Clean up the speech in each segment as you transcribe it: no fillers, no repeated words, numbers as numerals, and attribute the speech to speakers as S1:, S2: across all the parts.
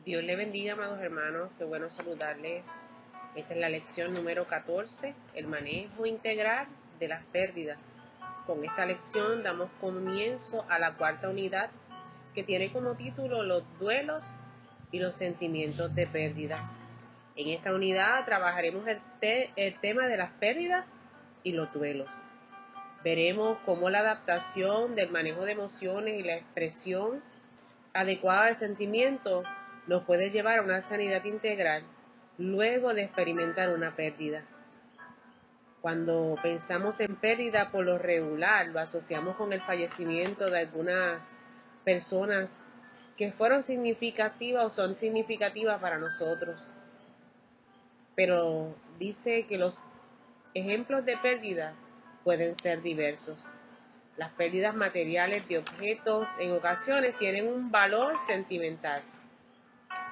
S1: Dios le bendiga, amados hermanos, qué bueno saludarles. Esta es la lección número 14, el manejo integral de las pérdidas. Con esta lección damos comienzo a la cuarta unidad que tiene como título los duelos y los sentimientos de pérdida. En esta unidad trabajaremos el tema de las pérdidas y los duelos. Veremos cómo la adaptación del manejo de emociones y la expresión adecuada del sentimiento nos puede llevar a una sanidad integral luego de experimentar una pérdida. Cuando pensamos en pérdida, por lo regular lo asociamos con el fallecimiento de algunas personas que fueron significativas o son significativas para nosotros. Pero dice que los ejemplos de pérdida pueden ser diversos. Las pérdidas materiales de objetos en ocasiones tienen un valor sentimental.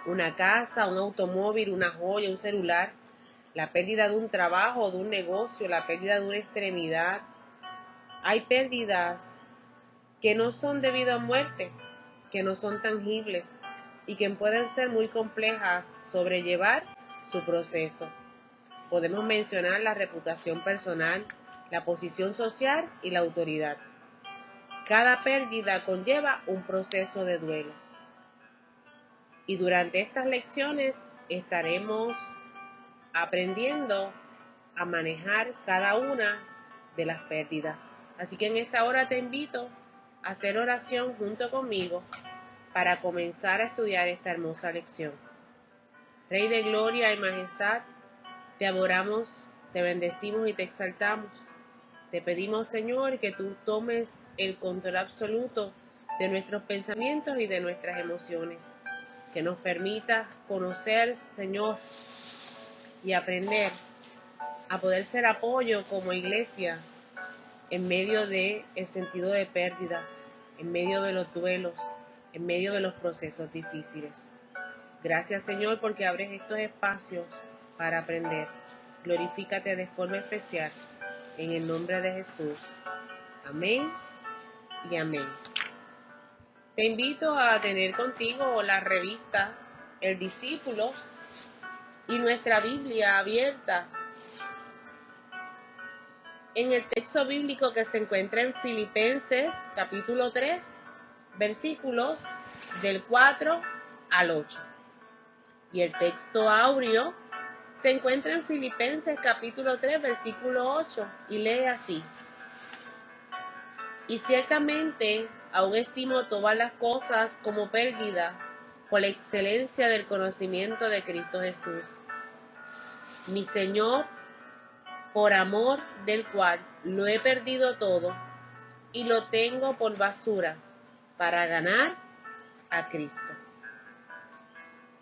S1: Una casa, un automóvil, una joya, un celular, la pérdida de un trabajo o de un negocio, la pérdida de una extremidad. Hay pérdidas que no son debido a muerte, que no son tangibles y que pueden ser muy complejas sobrellevar su proceso. Podemos mencionar la reputación personal, la posición social y la autoridad. Cada pérdida conlleva un proceso de duelo. Y durante estas lecciones estaremos aprendiendo a manejar cada una de las pérdidas. Así que en esta hora te invito a hacer oración junto conmigo para comenzar a estudiar esta hermosa lección. Rey de gloria y majestad, te adoramos, te bendecimos y te exaltamos. Te pedimos, Señor, que tú tomes el control absoluto de nuestros pensamientos y de nuestras emociones. Que nos permita conocer, Señor, y aprender a poder ser apoyo como iglesia en medio del sentido de pérdidas, en medio de los duelos, en medio de los procesos difíciles. Gracias, Señor, porque abres estos espacios para aprender. Glorifícate de forma especial en el nombre de Jesús. Amén y amén. Te invito a tener contigo la revista El Discípulo y nuestra Biblia abierta en el texto bíblico que se encuentra en Filipenses capítulo 3, versículos del 4 al 8. Y el texto áureo se encuentra en Filipenses capítulo 3, versículo 8 y lee así: Y ciertamente aún estimo todas las cosas como pérdida por la excelencia del conocimiento de Cristo Jesús, mi Señor, por amor del cual lo he perdido todo y lo tengo por basura para ganar a Cristo.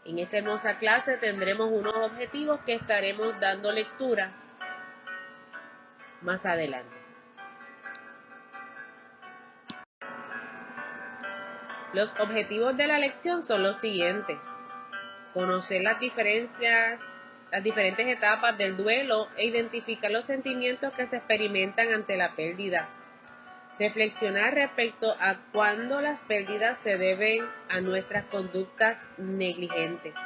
S1: En esta hermosa clase tendremos unos objetivos que estaremos dando lectura más adelante. Los objetivos de la lección son los siguientes: conocer las diferentes etapas del duelo e identificar los sentimientos que se experimentan ante la pérdida. Reflexionar respecto a cuándo las pérdidas se deben a nuestras conductas negligentes.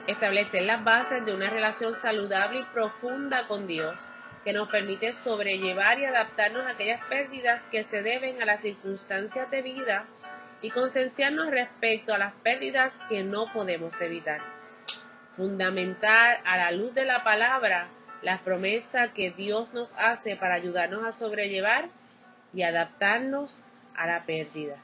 S1: Establecer las bases de una relación saludable y profunda con Dios que nos permite sobrellevar y adaptarnos a aquellas pérdidas que se deben a las circunstancias de vida y concienciarnos respecto a las pérdidas que no podemos evitar. Fundamentar a la luz de la palabra la promesa que Dios nos hace para ayudarnos a sobrellevar y adaptarnos a la pérdida.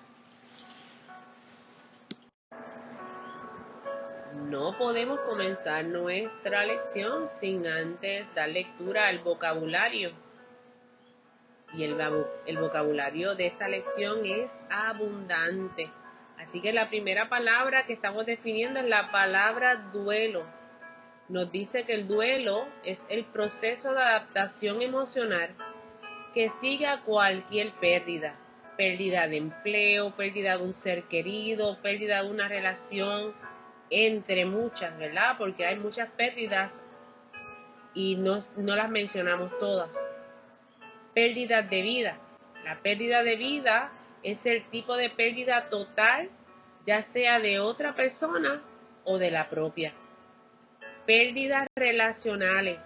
S1: No podemos comenzar nuestra lección sin antes dar lectura al vocabulario. Y el vocabulario de esta lección es abundante. Así que la primera palabra que estamos definiendo es la palabra duelo. Nos dice que el duelo es el proceso de adaptación emocional que sigue a cualquier pérdida. Pérdida de empleo, pérdida de un ser querido, pérdida de una relación, entre muchas, ¿verdad? Porque hay muchas pérdidas y no las mencionamos todas. Pérdidas de vida. La pérdida de vida es el tipo de pérdida total ya sea de otra persona o de la propia. Pérdidas relacionales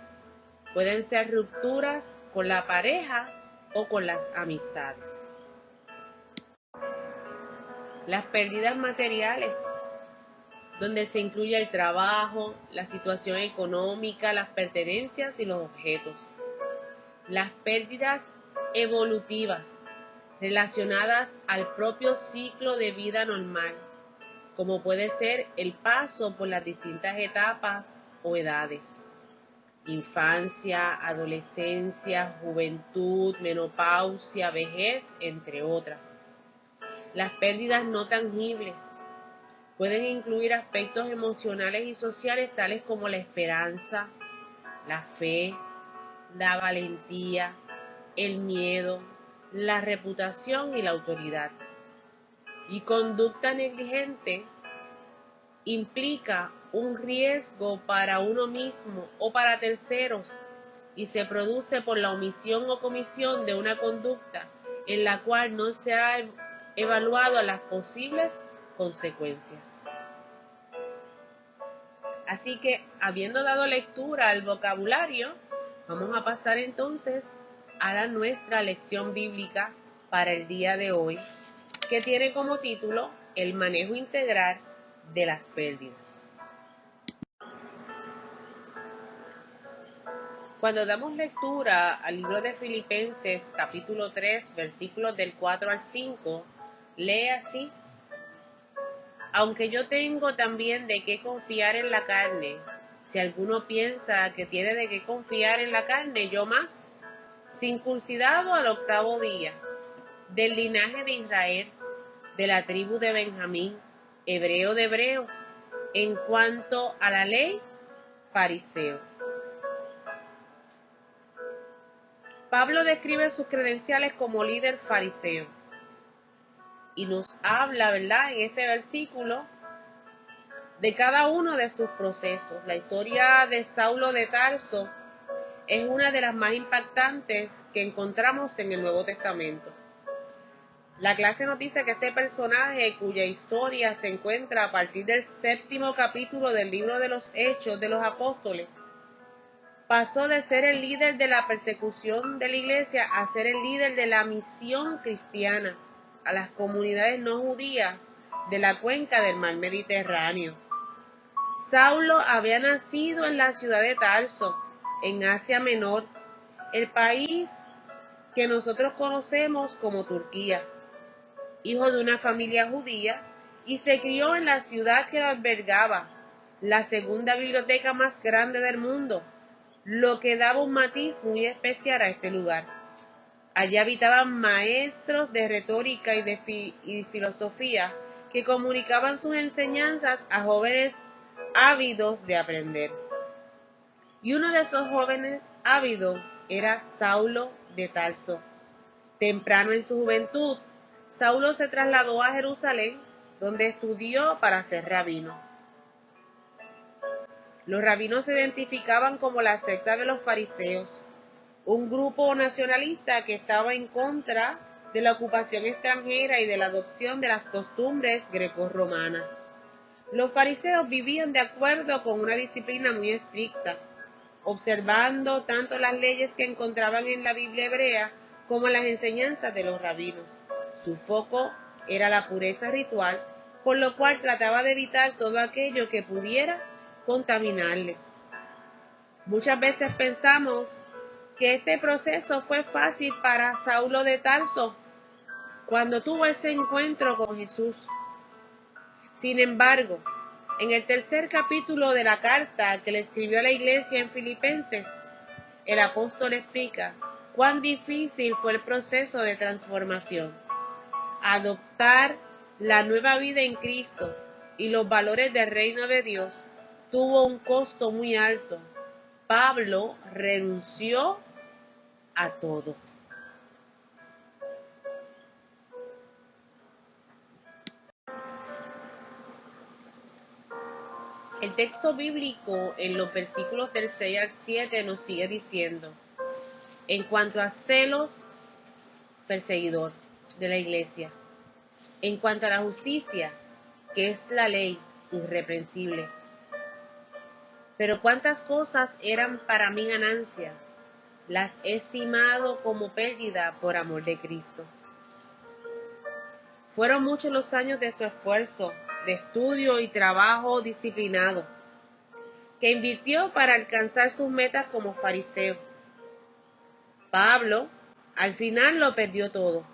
S1: pueden ser rupturas con la pareja o con las amistades. Las pérdidas materiales, donde se incluye el trabajo, la situación económica, las pertenencias y los objetos. Las pérdidas evolutivas, relacionadas al propio ciclo de vida normal, como puede ser el paso por las distintas etapas o edades: infancia, adolescencia, juventud, menopausia, vejez, entre otras. Las pérdidas no tangibles pueden incluir aspectos emocionales y sociales tales como la esperanza, la fe, la valentía, el miedo, la reputación y la autoridad. Y conducta negligente implica un riesgo para uno mismo o para terceros y se produce por la omisión o comisión de una conducta en la cual no se ha evaluado las posibles consecuencias. Así que, habiendo dado lectura al vocabulario, vamos a pasar entonces a nuestra lección bíblica para el día de hoy, que tiene como título El manejo integral de las pérdidas. Cuando damos lectura al libro de Filipenses, capítulo 3, versículos del 4 al 5, lee así: aunque yo tengo también de qué confiar en la carne, si alguno piensa que tiene de qué confiar en la carne, yo más, circuncidado al 8º día, del linaje de Israel, de la tribu de Benjamín, hebreo de hebreos, en cuanto a la ley, fariseo. Pablo describe sus credenciales como líder fariseo y nos habla, ¿verdad?, en este versículo de cada uno de sus procesos. La historia de Saulo de Tarso es una de las más impactantes que encontramos en el Nuevo Testamento. La clase nos dice que este personaje, cuya historia se encuentra a partir del 7º capítulo del libro de los Hechos de los Apóstoles, pasó de ser el líder de la persecución de la iglesia a ser el líder de la misión cristiana a las comunidades no judías de la cuenca del mar Mediterráneo. Saulo había nacido en la ciudad de Tarso, en Asia Menor, el país que nosotros conocemos como Turquía, hijo de una familia judía, y se crió en la ciudad que albergaba la segunda biblioteca más grande del mundo, lo que daba un matiz muy especial a este lugar. Allí habitaban maestros de retórica y de filosofía que comunicaban sus enseñanzas a jóvenes ávidos de aprender. Y uno de esos jóvenes ávidos era Saulo de Tarso. Temprano en su juventud, Saulo se trasladó a Jerusalén, donde estudió para ser rabino. Los rabinos se identificaban como la secta de los fariseos, un grupo nacionalista que estaba en contra de la ocupación extranjera y de la adopción de las costumbres grecorromanas. Los fariseos vivían de acuerdo con una disciplina muy estricta, observando tanto las leyes que encontraban en la Biblia hebrea como las enseñanzas de los rabinos. Su foco era la pureza ritual, por lo cual trataba de evitar todo aquello que pudiera contaminarles. Muchas veces pensamos que este proceso fue fácil para Saulo de Tarso cuando tuvo ese encuentro con Jesús. Sin embargo, en el 3er capítulo de la carta que le escribió a la iglesia en Filipenses, el apóstol explica cuán difícil fue el proceso de transformación. Adoptar la nueva vida en Cristo y los valores del reino de Dios tuvo un costo muy alto. Pablo renunció a todo. El texto bíblico en los versículos del 6 al 7 nos sigue diciendo: en cuanto a celos, perseguidor de la iglesia; en cuanto a la justicia, que es la ley irreprensible. Pero cuántas cosas eran para mi ganancia, las he estimado como pérdida por amor de Cristo. Fueron muchos los años de su esfuerzo, de estudio y trabajo disciplinado, que invirtió para alcanzar sus metas como fariseo. Pablo, al final lo perdió todo.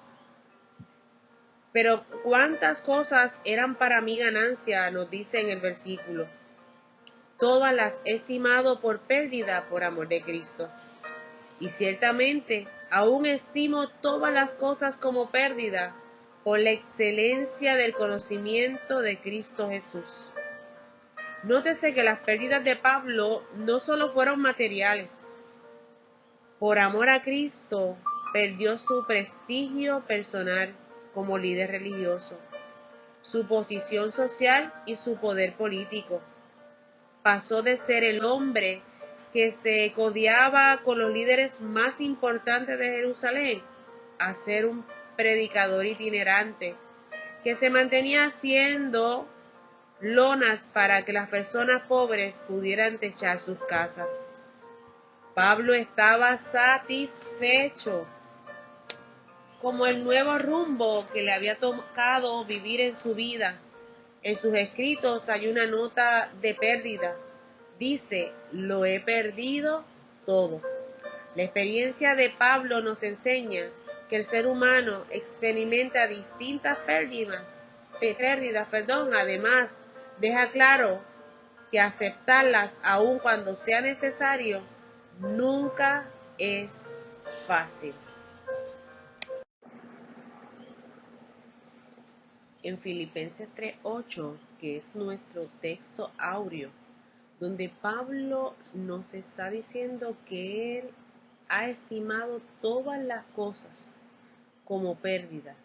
S1: Pero cuántas cosas eran para mi ganancia, nos dice en el versículo. Todas las he estimado por pérdida por amor de Cristo. Y ciertamente, aún estimo todas las cosas como pérdida por la excelencia del conocimiento de Cristo Jesús. Nótese que las pérdidas de Pablo no solo fueron materiales. Por amor a Cristo, perdió su prestigio personal como líder religioso, su posición social y su poder político. Pasó de ser el hombre que se codeaba con los líderes más importantes de Jerusalén a ser un predicador itinerante que se mantenía haciendo lonas para que las personas pobres pudieran techar sus casas. Pablo estaba satisfecho como el nuevo rumbo que le había tocado vivir en su vida. En sus escritos hay una nota de pérdida. Dice, lo he perdido todo. La experiencia de Pablo nos enseña que el ser humano experimenta distintas pérdidas. Además, deja claro que aceptarlas aun cuando sea necesario nunca es fácil. En Filipenses 3:8, que es nuestro texto áureo, donde Pablo nos está diciendo que él ha estimado todas las cosas como pérdida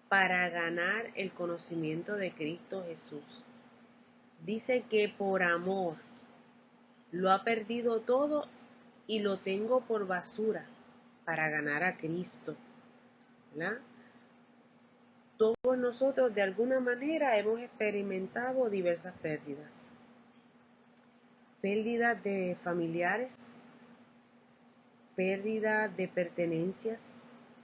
S1: para ganar el conocimiento de Cristo Jesús. Dice que por amor lo ha perdido todo y lo tengo por basura para ganar a Cristo, ¿verdad? Todos nosotros de alguna manera hemos experimentado diversas pérdidas. Pérdidas de familiares, pérdida de pertenencias,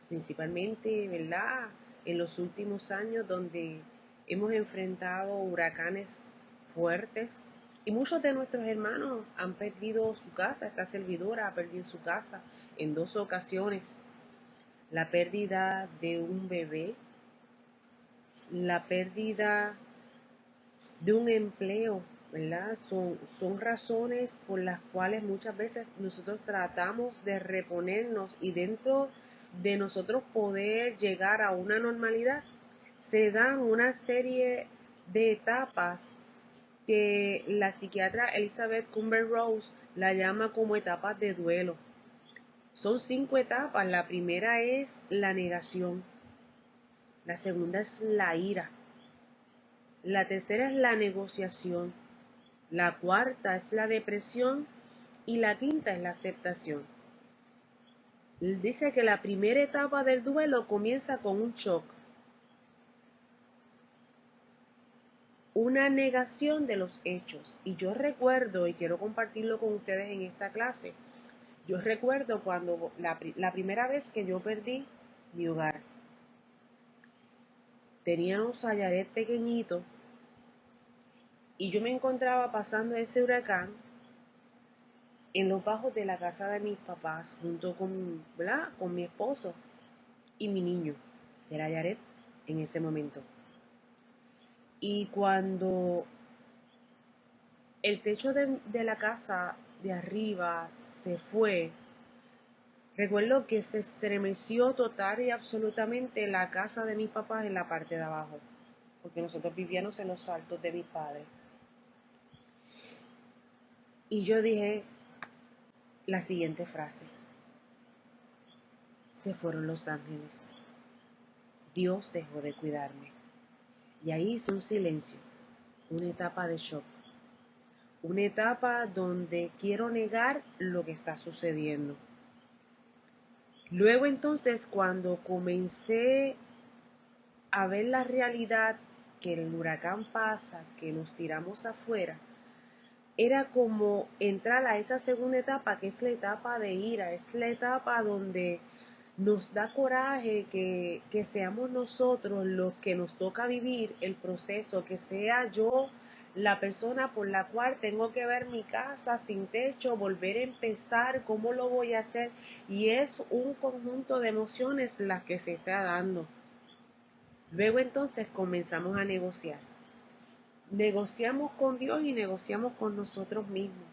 S1: principalmente, ¿verdad?, en los últimos años donde hemos enfrentado huracanes fuertes y muchos de nuestros hermanos han perdido su casa. Esta servidora ha perdido su casa en 2 ocasiones. La pérdida de un bebé, la pérdida de un empleo, ¿verdad? Son razones por las cuales muchas veces nosotros tratamos de reponernos y dentro de nosotros poder llegar a una normalidad, se dan una serie de etapas que la psiquiatra Elizabeth Kubler-Ross la llama como etapas de duelo. Son 5 etapas. La primera es la negación, la segunda es la ira, la tercera es la negociación, la cuarta es la depresión y la quinta es la aceptación. Dice que la primera etapa del duelo comienza con un shock, una negación de los hechos. Y yo recuerdo, y quiero compartirlo con ustedes en esta clase, yo recuerdo cuando la primera vez que yo perdí mi hogar. Teníamos a Yaret pequeñito y yo me encontraba pasando ese huracán en los bajos de la casa de mis papás, junto con mi esposo y mi niño, que era Yaret en ese momento. Y cuando el techo de la casa de arriba se fue, recuerdo que se estremeció total y absolutamente la casa de mis papás en la parte de abajo, porque nosotros vivíamos en los altos de mis padres. Y yo dije la siguiente frase: se fueron los ángeles, Dios dejó de cuidarme. Y ahí hice un silencio, una etapa de shock, una etapa donde quiero negar lo que está sucediendo. Luego entonces, cuando comencé a ver la realidad que el huracán pasa, que nos tiramos afuera, era como entrar a esa segunda etapa, que es la etapa de ira, es la etapa donde nos da coraje que seamos nosotros los que nos toca vivir el proceso, que sea yo la persona por la cual tengo que ver mi casa sin techo, volver a empezar, cómo lo voy a hacer, y es un conjunto de emociones las que se está dando. Luego entonces comenzamos a negociar. Negociamos con Dios y negociamos con nosotros mismos,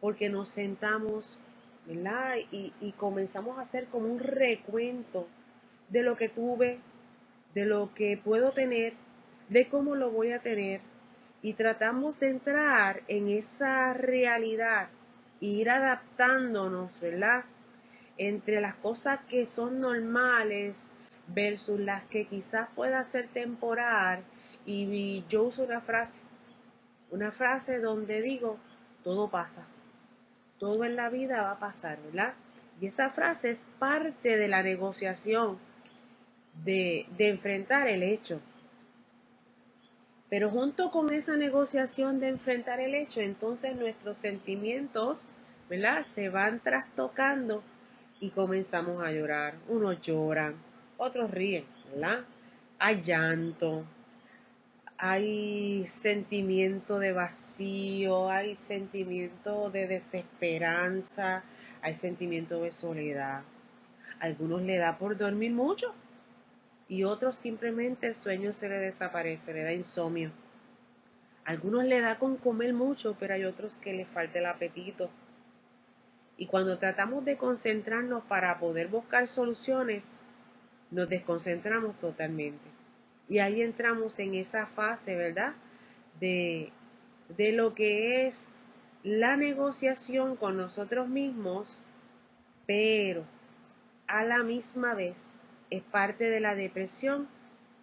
S1: porque nos sentamos, ¿verdad? Y comenzamos a hacer como un recuento de lo que tuve, de lo que puedo tener, de cómo lo voy a tener, y tratamos de entrar en esa realidad e ir adaptándonos, ¿verdad? Entre las cosas que son normales versus las que quizás pueda ser temporal. Y yo uso una frase donde digo, todo pasa, todo en la vida va a pasar, ¿verdad? Y esa frase es parte de la negociación de enfrentar el hecho. Pero junto con esa negociación de enfrentar el hecho, entonces nuestros sentimientos, ¿verdad?, se van trastocando y comenzamos a llorar. Unos lloran, otros ríen, ¿verdad? Hay llanto, hay sentimiento de vacío, hay sentimiento de desesperanza, hay sentimiento de soledad. A algunos le da por dormir mucho y otros simplemente el sueño se le desaparece, le da insomnio. A algunos le da con comer mucho, pero hay otros que les falta el apetito. Y cuando tratamos de concentrarnos para poder buscar soluciones, nos desconcentramos totalmente. Y ahí entramos en esa fase, ¿verdad?, de lo que es la negociación con nosotros mismos, pero a la misma vez es parte de la depresión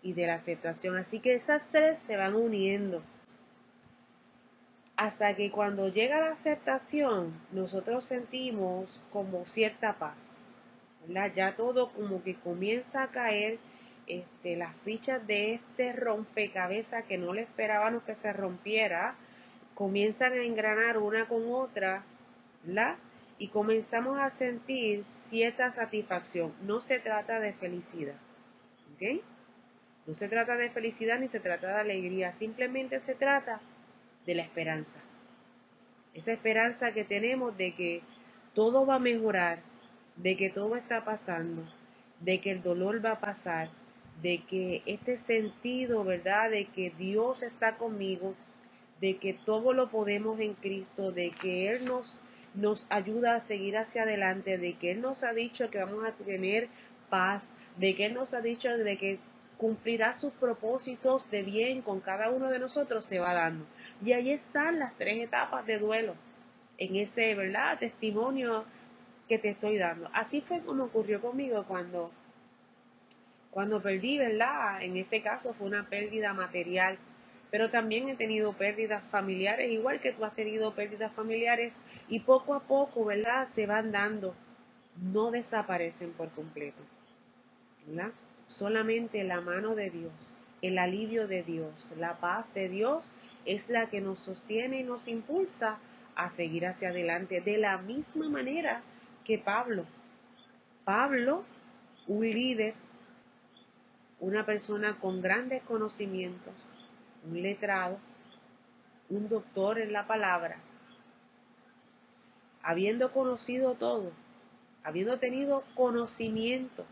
S1: y de la aceptación. Así que esas tres se van uniendo hasta que cuando llega la aceptación nosotros sentimos como cierta paz, ¿verdad? Ya todo como que comienza a caer, las fichas de este rompecabezas que no le esperábamos que se rompiera, comienzan a engranar una con otra, ¿verdad? Y comenzamos a sentir cierta satisfacción. No se trata de felicidad, ¿ok? No se trata de felicidad ni se trata de alegría, simplemente se trata de la esperanza. Esa esperanza que tenemos de que todo va a mejorar, de que todo está pasando, de que el dolor va a pasar, de que este sentido, ¿verdad?, de que Dios está conmigo, de que todo lo podemos en Cristo, de que Él nos ayuda a seguir hacia adelante, de que Él nos ha dicho que vamos a tener paz, de que Él nos ha dicho de que cumplirá sus propósitos de bien con cada uno de nosotros, se va dando. Y ahí están las tres etapas de duelo, en ese, ¿verdad?, testimonio que te estoy dando. Así fue como ocurrió conmigo cuando perdí, ¿verdad? En este caso fue una pérdida material, pero también he tenido pérdidas familiares, igual que tú has tenido pérdidas familiares, y poco a poco, ¿verdad?, se van dando, no desaparecen por completo, ¿verdad? Solamente la mano de Dios, el alivio de Dios, la paz de Dios es la que nos sostiene y nos impulsa a seguir hacia adelante, de la misma manera que Pablo, un líder, una persona con grandes conocimientos, un letrado, un doctor en la palabra, habiendo conocido todo, habiendo tenido conocimiento,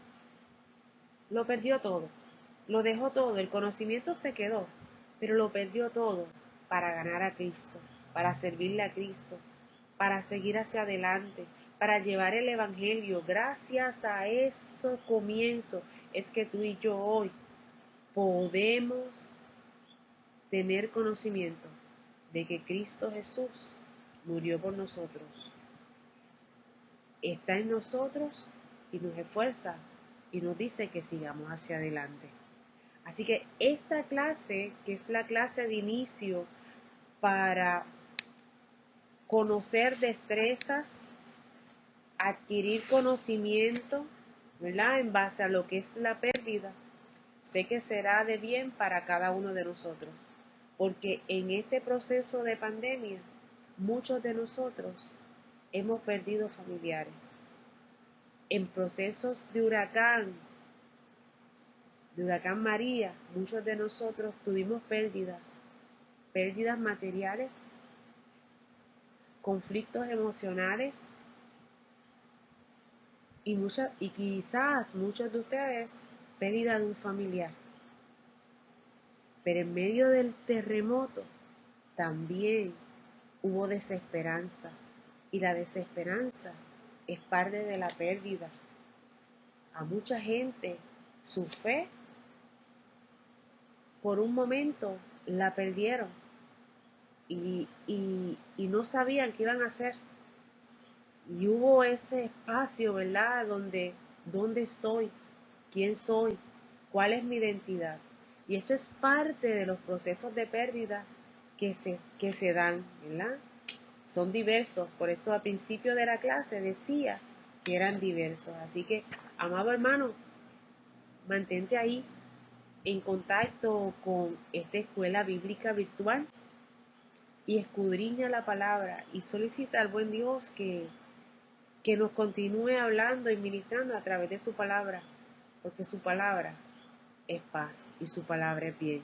S1: lo perdió todo, lo dejó todo, el conocimiento se quedó, pero lo perdió todo para ganar a Cristo, para servirle a Cristo, para seguir hacia adelante, para llevar el Evangelio. Gracias a estos comienzos es que tú y yo hoy podemos tener conocimiento de que Cristo Jesús murió por nosotros, está en nosotros y nos esfuerza y nos dice que sigamos hacia adelante. Así que esta clase, que es la clase de inicio para conocer destrezas, adquirir conocimiento, ¿verdad?, en base a lo que es la pérdida, sé que será de bien para cada uno de nosotros, porque en este proceso de pandemia, muchos de nosotros hemos perdido familiares. En procesos de huracán María, muchos de nosotros tuvimos pérdidas materiales, conflictos emocionales y quizás muchos de ustedes pérdida de un familiar. Pero en medio del terremoto también hubo desesperanza, y la desesperanza es parte de la pérdida. A mucha gente su fe por un momento la perdieron y no sabían qué iban a hacer. Y hubo ese espacio, ¿verdad? ¿Dónde estoy? ¿Quién soy? ¿Cuál es mi identidad? Y eso es parte de los procesos de pérdida que se dan, ¿verdad? Son diversos, por eso al principio de la clase decía que eran diversos. Así que, amado hermano, mantente ahí en contacto con esta escuela bíblica virtual y escudriña la palabra y solicita al buen Dios que nos continúe hablando y ministrando a través de su palabra, porque su palabra es paz y su palabra es bien.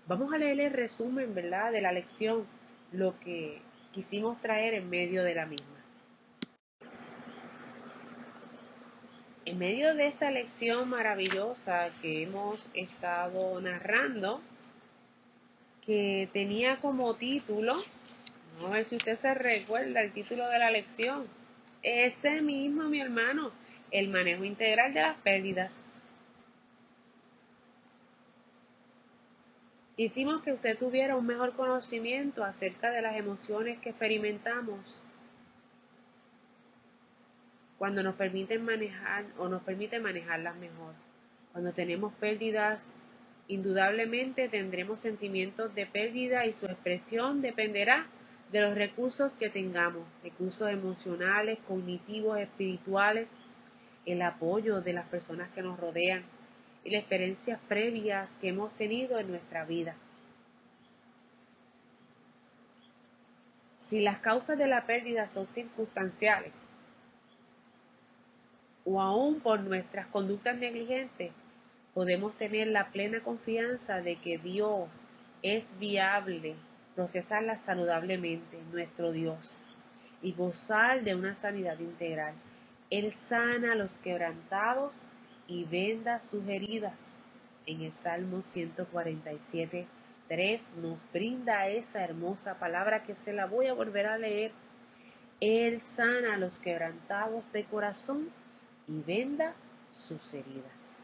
S1: Vamos a leer el resumen, ¿verdad?, de la lección, lo que quisimos traer en medio de la misma. En medio de esta lección maravillosa que hemos estado narrando, que tenía como título, vamos a ver si usted se recuerda el título de la lección, ese mismo, mi hermano, el manejo integral de las pérdidas. Quisimos que usted tuviera un mejor conocimiento acerca de las emociones que experimentamos cuando nos permiten manejar o nos permite manejarlas mejor. Cuando tenemos pérdidas, indudablemente tendremos sentimientos de pérdida y su expresión dependerá de los recursos que tengamos, recursos emocionales, cognitivos, espirituales, el apoyo de las personas que nos rodean y las experiencias previas que hemos tenido en nuestra vida. Si las causas de la pérdida son circunstanciales o aún por nuestras conductas negligentes, podemos tener la plena confianza de que Dios es viable procesarlas saludablemente, nuestro Dios, y gozar de una sanidad integral. Él sana a los quebrantados y venda sus heridas. En el Salmo 147:3 nos brinda esa hermosa palabra que se la voy a volver a leer. Él sana a los quebrantados de corazón y venda sus heridas.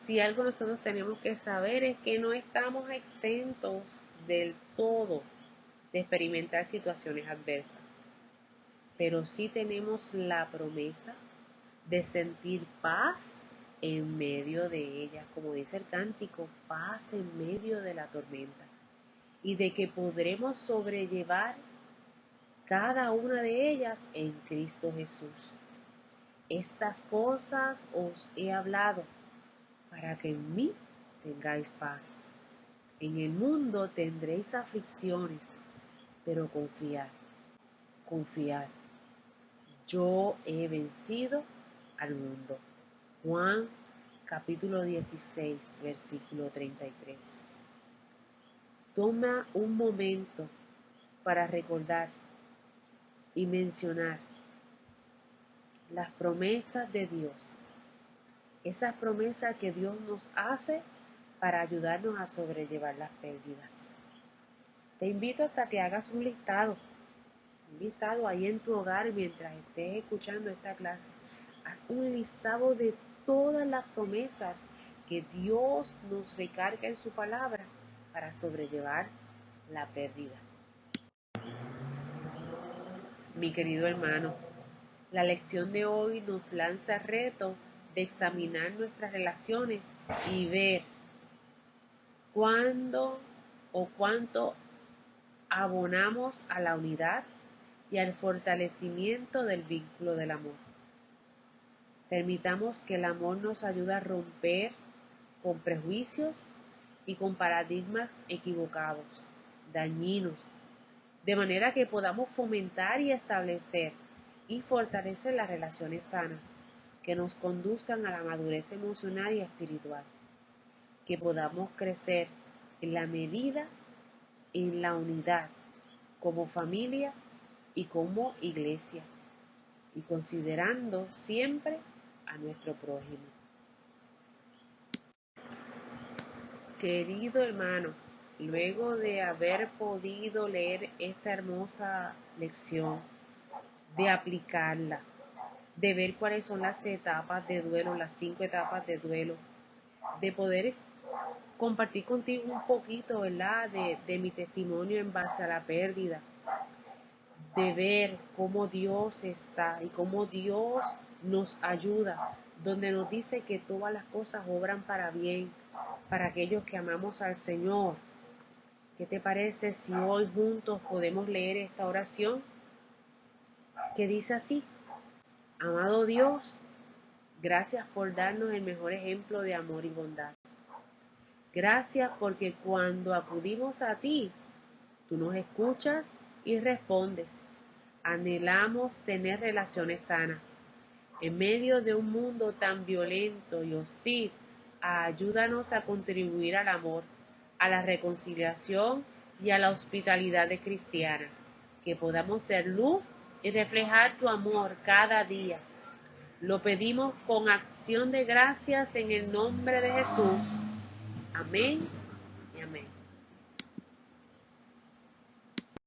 S1: Si algo nosotros tenemos que saber es que no estamos exentos del todo de experimentar situaciones adversas, pero sí tenemos la promesa de sentir paz en medio de ellas, como dice el cántico, paz en medio de la tormenta, y de que podremos sobrellevar cada una de ellas en Cristo Jesús. Estas cosas os he hablado para que en mí tengáis paz. En el mundo tendréis aflicciones, pero confiad. Yo he vencido al mundo. Juan capítulo 16, versículo 33. Toma un momento para recordar y mencionar las promesas de Dios. Esas promesas que Dios nos hace para ayudarnos a sobrellevar las pérdidas. Te invito hasta que hagas un listado ahí en tu hogar mientras estés escuchando esta clase. Haz un listado de todas las promesas que Dios nos recarga en su palabra para sobrellevar la pérdida. Mi querido hermano, la lección de hoy nos lanza el reto de examinar nuestras relaciones y ver cuándo o cuánto abonamos a la unidad y al fortalecimiento del vínculo del amor. Permitamos que el amor nos ayude a romper con prejuicios y con paradigmas equivocados, dañinos, de manera que podamos fomentar y establecer y fortalecer las relaciones sanas que nos conduzcan a la madurez emocional y espiritual, que podamos crecer en la medida, en la unidad, como familia y como iglesia, y considerando siempre a nuestro prójimo. Querido hermano, luego de haber podido leer esta hermosa lección, de aplicarla, de ver cuáles son las etapas de duelo, las 5 etapas de duelo, de poder compartir contigo un poquito, ¿verdad?, de mi testimonio en base a la pérdida, de ver cómo Dios está y cómo Dios nos ayuda, donde nos dice que todas las cosas obran para bien, para aquellos que amamos al Señor. ¿Qué te parece si hoy juntos podemos leer esta oración que dice así? Amado Dios, gracias por darnos el mejor ejemplo de amor y bondad. Gracias porque cuando acudimos a ti, tú nos escuchas y respondes. Anhelamos tener relaciones sanas. En medio de un mundo tan violento y hostil, ayúdanos a contribuir al amor, a la reconciliación y a la hospitalidad de cristiana. Que podamos ser luz y reflejar tu amor cada día. Lo pedimos con acción de gracias en el nombre de Jesús. Amén